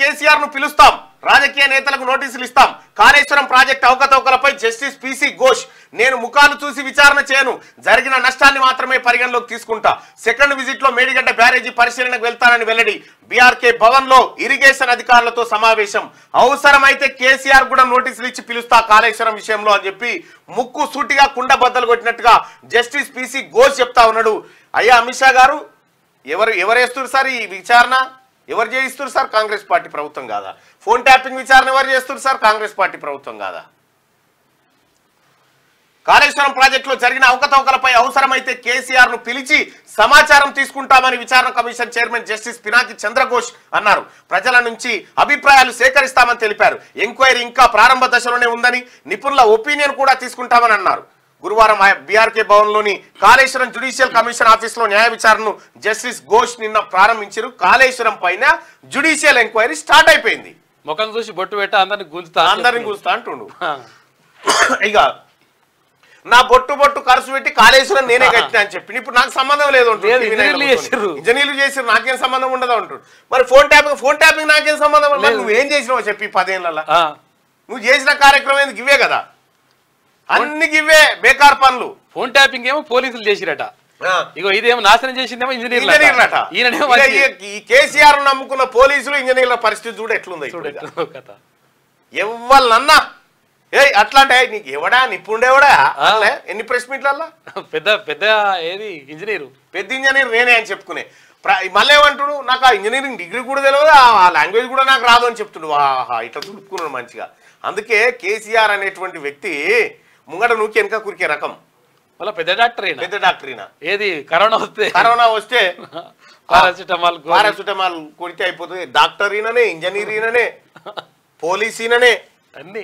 కేసీఆర్ ను పిలుస్తాం, రాజకీయ నేతలకు నోటీసులు ఇస్తాం, కాళేశ్వరం ప్రాజెక్టు అవకతవకలపై జస్టిస్ పిసి ఘోష్, నేను ముఖాలు చూసి విచారణ చేయను, జరిగిన నష్టాన్ని మాత్రమే పరిగణలోకి తీసుకుంటా, సెకండ్ విజిట్ లో మేడిగడ్డ బ్యారేజీ పరిశీలనకు వెళ్తానని వెల్లడి, బీఆర్కే భవన్ లో ఇరిగేషన్ అధికారులతో సమావేశం, అవసరమైతే కేసీఆర్ కూడా నోటీసులు ఇచ్చి పిలుస్తా కాళేశ్వరం విషయంలో అని చెప్పి ముక్కు సూటిగా కుండ బద్దలు కొట్టినట్టుగా జస్టిస్ పిసి ఘోష్ చెప్తా ఉన్నాడు. అయ్యా అమిత్ షా గారు, ఎవరు వేస్తారు సార్ ఈ విచారణ? ఎవరు చేయిస్తారు సార్? కాంగ్రెస్ పార్టీ ప్రభుత్వం కాదా? ఫోన్ ట్యాపింగ్ విచారణ ఎవరు చేస్తారు సార్? కాంగ్రెస్ పార్టీ ప్రభుత్వం కాదా? కాళేశ్వరం ప్రాజెక్టులో జరిగిన అవకతవకలపై అవసరమైతే కేసీఆర్ ను పిలిచి సమాచారం తీసుకుంటామని విచారణ commission chairman justice Pinaki Chandra Ghose అన్నారు. ప్రజల నుంచి అభిప్రాయాలు సేకరిస్తామని తెలిపారు. ఎంక్వైరీ ఇంకా ప్రారంభ దశలోనే ఉందని, నిపుణుల ఒపీనియన్ కూడా తీసుకుంటామని అన్నారు. గురువారం బీఆర్కే భవన్ లోని కాళేశ్వరం జ్యుడిషియల్ కమిషన్ ఆఫీస్ లో న్యాయ విచారణను జస్టిస్ ఘోష్ నిన్న ప్రారంభించారు. కాళేశ్వరం పైన జ్యుడిషియల్ ఎంక్వైరీ స్టార్ట్ అయిపోయింది. ముఖం చూసి బొట్టు పెట్ట అందరిని గుంజుతా అంటుండు. ఇక నా బొట్టు ఖర్చు పెట్టి కాళేశ్వరం నేనే కట్టినా అని చెప్పి ఇప్పుడు నాకు సంబంధం లేదు అంటాడు. ఇంజనీర్లు చేసి నాకేం సంబంధం ఉండదు అంటాడు. మరి ఫోన్ ట్యాపింగ్ నాకేం సంబంధం? మరి నువ్వేం చేసినావు చెప్పి 10 ఏళ్ళ నువ్వు చేసిన కార్యక్రమం ఎందుకు? ఇవే కదా అన్ని గివ్వే బేకార్ పనులు. ఫోన్ ట్యాపింగ్ ఏమో పోలీసులు చేసిరట, ఇగో ఇదేమో నాశనం చేసిందేమో ఇంజనీర్లట. ఈ కేసీఆర్ నమ్ముకున్న పోలీసులు ఇంజనీర్ల పరిస్థితి చూడ ఎట్లుంది. ఎవరినన్నా అట్లా అంటే నీకు ఎవడా నిపుణుడెవడా? ఎన్ని ప్రెస్ మీట్లల్లా పెద్ద ఏది ఇంజనీరు, పెద్ద ఇంజనీర్ నేనే అని చెప్పుకునే. మళ్ళీ ఏమంటుడు, నాకు ఆ ఇంజనీరింగ్ డిగ్రీ కూడా తెలియదు, ఆ లాంగ్వేజ్ కూడా నాకు రాదు అని చెప్తుడు. ఆహా, ఇట్లా తుడుపుకున్నాడు మంచిగా. అందుకే కేసీఆర్ అనేటువంటి వ్యక్తి ముంగట నూకి వెనక కురికే రకం. పెద్ద డాక్టరేనా? ఏది కరోనా వస్తే పారాసిటమాల్ కొడితే అయిపోతుంది. డాక్టర్ ఈయననే, ఇంజనీర్ ఈయననే, పోలీస్ ఈయననే, అన్ని